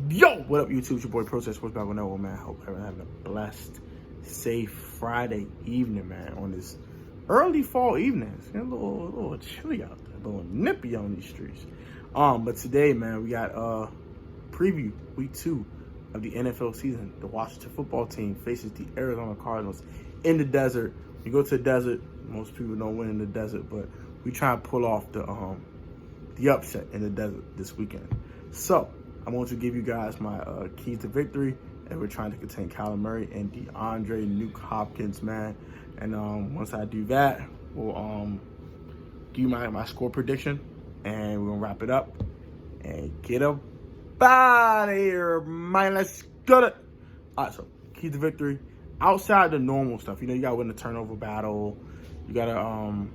Yo, what up, YouTube? It's your boy Protest Sports back with another one, man. Hope everyone having a blessed, safe Friday evening, man. On this early fall evening, it's getting a little chilly out there, a little nippy on these streets. But today, man, we got preview week 2 of the NFL season. The Washington football team faces the Arizona Cardinals in the desert. You go to the desert, most people don't win in the desert, but we try to pull off the upset in the desert this weekend. So I'm going to give you guys my keys to victory, and we're trying to contain Kyler Murray and DeAndre Nuke Hopkins, man. And once I do that, we'll give you my score prediction, and we're gonna wrap it up and get up out of here, man. Let's get it. All right, so keys to victory. Outside the normal stuff, you gotta win the turnover battle. You gotta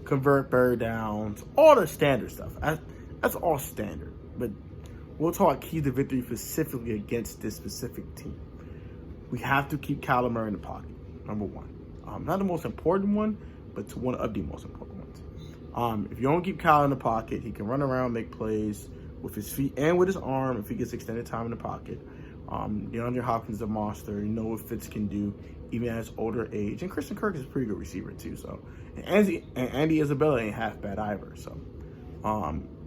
convert third downs, all the standard stuff. That's all standard, but we'll talk keys to victory specifically against this specific team. We have to keep Kyler Murray in the pocket, number one. Not the most important one, but one of the most important ones. If you don't keep Kyler in the pocket, he can run around, make plays with his feet and with his arm if he gets extended time in the pocket. DeAndre Hopkins is a monster. You know what Fitz can do, even at his older age. And Christian Kirk is a pretty good receiver, too. So, and Andy Isabella ain't half bad either. So,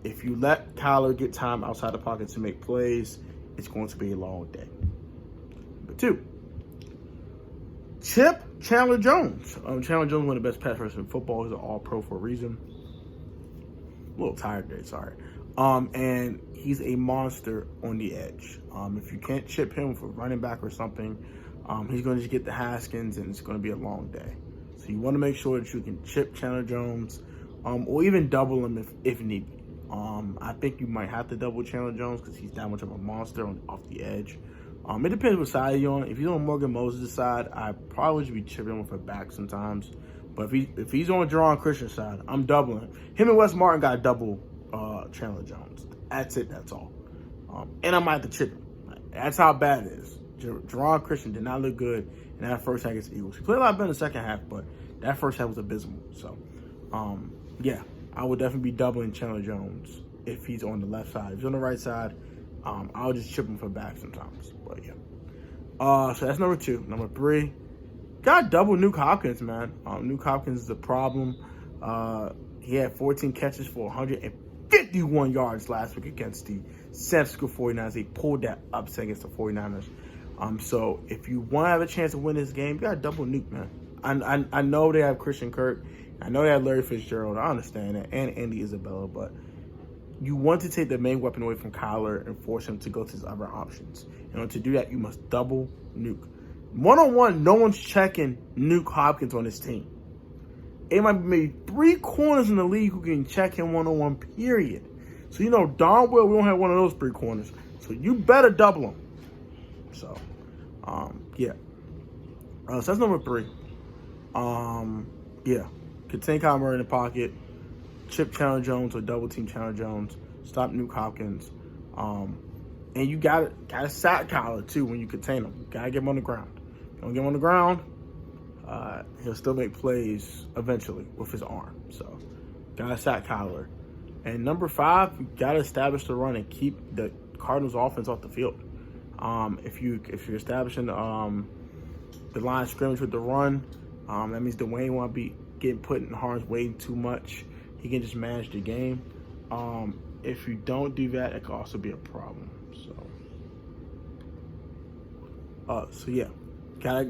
if you let Kyler get time outside the pocket to make plays, it's going to be a long day. Number 2, chip Chandler Jones. Chandler Jones is one of the best pass rushers in football. He's an all-pro for a reason. A little tired today, sorry. And he's a monster on the edge. If you can't chip him for running back or something, he's going to just get the Haskins, and it's going to be a long day. So you want to make sure that you can chip Chandler Jones, or even double him if need be. I think you might have to double Chandler Jones because he's that much of a monster off the edge. It depends what side you're on. If you're on Morgan Moses' side, I probably should be chipping him with a back sometimes. But if he's on Jerron Christian's side, I'm doubling him. And Wes Martin got double Chandler Jones. That's it. That's all. And I might have to chip him. That's how bad it is. Jerron Christian did not look good in that first half against the Eagles. He played a lot better in the second half, but that first half was abysmal. So, yeah, I would definitely be doubling Chandler Jones if he's on the left side. If he's on the right side, I'll just chip him for back sometimes. But, yeah. So that's number 2. Number 3, got double Nuke Hopkins, man. Nuke Hopkins is a problem. He had 14 catches for 151 yards last week against the San Francisco 49ers. They pulled that upset against the 49ers. So if you want to have a chance to win this game, you got to double Nuke, man. I know they have Christian Kirk. I know they have Larry Fitzgerald. I understand that. And Andy Isabella. But you want to take the main weapon away from Kyler and force him to go to his other options. In order to do that, you must double Nuke. One-on-one, no one's checking Nuke Hopkins on this team. It might be maybe 3 corners in the league who can check him one-on-one, period. So, darn well we don't have one of those 3 corners. So, you better double him. So, yeah. So, that's number 3. Yeah. Contain Kyler Murray in the pocket. Chip Chandler Jones or double-team Chandler Jones. Stop Nuke Hopkins. And you gotta sack Kyler, too, when you contain him. You gotta get him on the ground. If you don't get him on the ground, he'll still make plays eventually with his arm. So, gotta sack Kyler. And number 5, you gotta establish the run and keep the Cardinals' offense off the field. If you're establishing the line of scrimmage with the run, that means Dwayne won't be getting put in harm's way too much. He can just manage the game. If you don't do that, it could also be a problem. So yeah, gotta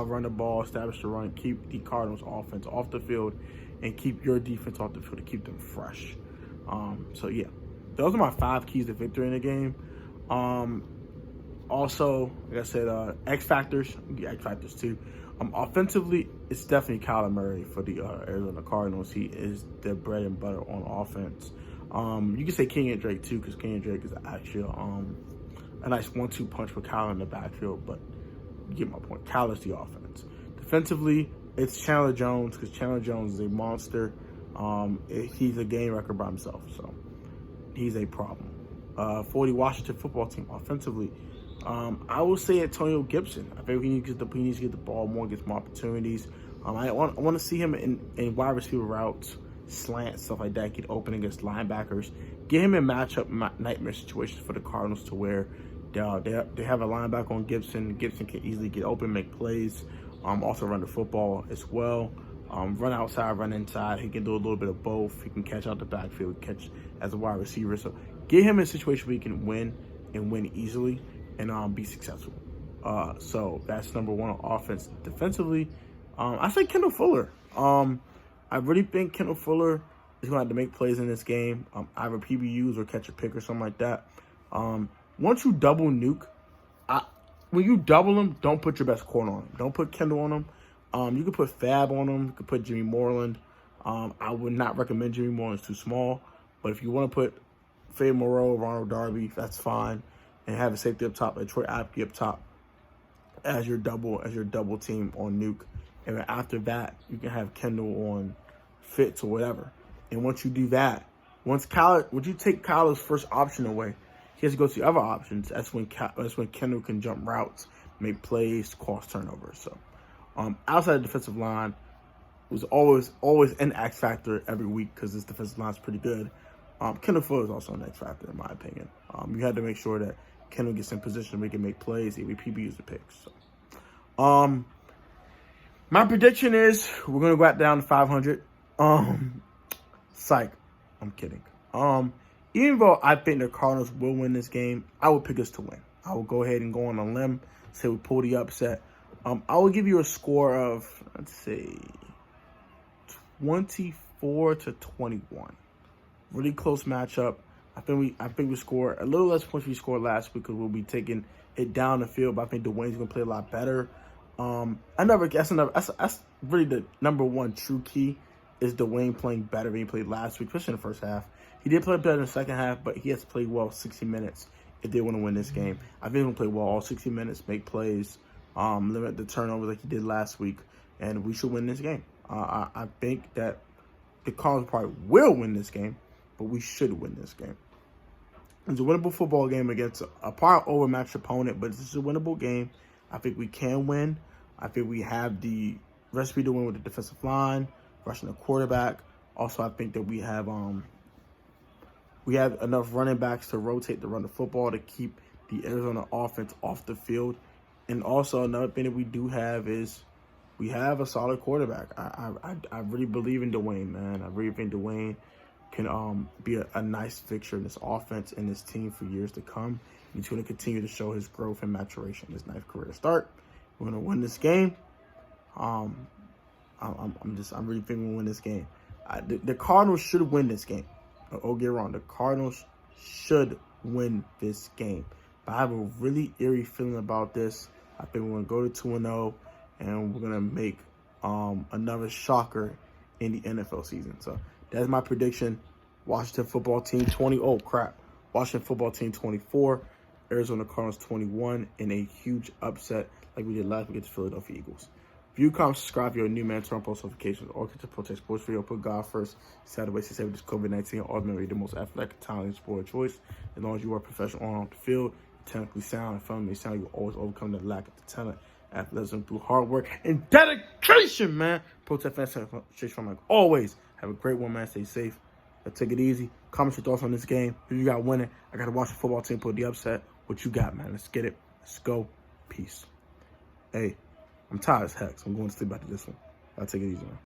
run the ball, establish the run, keep the Cardinals offense off the field, and keep your defense off the field to keep them fresh. So yeah, those are my 5 keys to victory in the game. Also, like I said, X factors too. Offensively, it's definitely Kyler Murray for the Arizona Cardinals. He is their bread and butter on offense. You can say Kenyan Drake too, because Kenyan Drake is actually a nice 1-2 punch with Kyler in the backfield, but you get my point. Kyler's the offense. Defensively, it's Chandler Jones, because Chandler Jones is a monster. He's a game record by himself, so he's a problem. For the Washington football team, offensively, I will say Antonio Gibson. I think he needs to get the ball more, get more opportunities. I want to see him in wide receiver routes, slants, stuff like that, get open against linebackers, get him in matchup nightmare situations for the Cardinals to where they have a linebacker on Gibson. Gibson can easily get open, make plays, also run the football as well. Run outside, run inside. He can do a little bit of both. He can catch out the backfield, catch as a wide receiver. So get him in a situation where he can win and win easily and be successful. So that's number one on offense. Defensively, I say Kendall Fuller. I really think Kendall Fuller is going to have to make plays in this game. Either PBUs or catch a pick or something like that. Once you double Nuke, when you double him, don't put your best corner on him. Don't put Kendall on him. You could put Fab on him. You could put Jimmy Moreland. I would not recommend Jimmy Moreland. It's too small. But if you want to put Fade Moreau, Ronald Darby, that's fine. And have a safety up top, a Troy Apke up top as your double team on Nuke. And then after that, you can have Kendall on Fitz or whatever. And once you do that, once you take Kyler's first option away, he has to go to the other options. That's when Kendall can jump routes, make plays, cause turnovers. So outside the defensive line was always an X factor every week because this defensive line is pretty good. Kendall Fuller is also an X factor in my opinion. You had to make sure that Kendall gets in position where he can make plays, even PBUs the picks. So, my prediction is we're gonna go down to 500. Psych. I'm kidding. Even though I think the Cardinals will win this game, I would pick us to win. I will go ahead and go on a limb, say we pull the upset. I will give you a score of, let's say, 24-21. Really close matchup. I think we score a little less points we scored last week because we'll be taking it down the field. But I think Dwayne's gonna play a lot better. That's really the number one true key is Dwayne playing better than he played last week, especially in the first half. He did play better in the second half, but he has to play well 60 minutes if they want to win this game. I think he's going to play well all 60 minutes, make plays, limit the turnovers like he did last week, and we should win this game. I think that the Cardinals probably will win this game, but we should win this game. It's a winnable football game against a probably overmatched opponent, but it's a winnable game. I think we can win. I think we have the recipe to win with the defensive line, rushing the quarterback. Also, I think that we have enough running backs to rotate to run the football to keep the Arizona offense off the field. And also another thing that we do have is we have a solid quarterback. I really believe in Dwayne, man. I really think Dwayne can be a nice fixture in this offense and this team for years to come. He's going to continue to show his growth and maturation in his ninth career to start. We're going to win this game. I'm really thinking we'll win this game. The Cardinals should win this game. Don't get wrong. The Cardinals should win this game. But I have a really eerie feeling about this. I think we're going to go to 2-0, and we're going to make another shocker in the NFL season. So that's my prediction. Washington football team 20. Oh, crap. Washington football team 24. Arizona Cardinals 21 in a huge upset like we did last week against the Philadelphia Eagles. View, comment, subscribe if you're a new man, turn on post notifications, or get to Protect Sports video. Put God first. Saturday, stay safe with this COVID-19. Ultimately, the most athletic, talented sport of choice. As long as you are professional on the field, technically sound, and fundamentally sound, you will always overcome the lack of the talent, athleticism through hard work and dedication, man. Protect fans, like always. Have a great one, man. Stay safe. Take it easy. Comment your thoughts on this game. Who you got winning? I got to watch the football team put the upset. What you got, man? Let's get it. Let's go. Peace. Hey, I'm tired as heck, so I'm going to sleep after this one. I'll take it easy, man.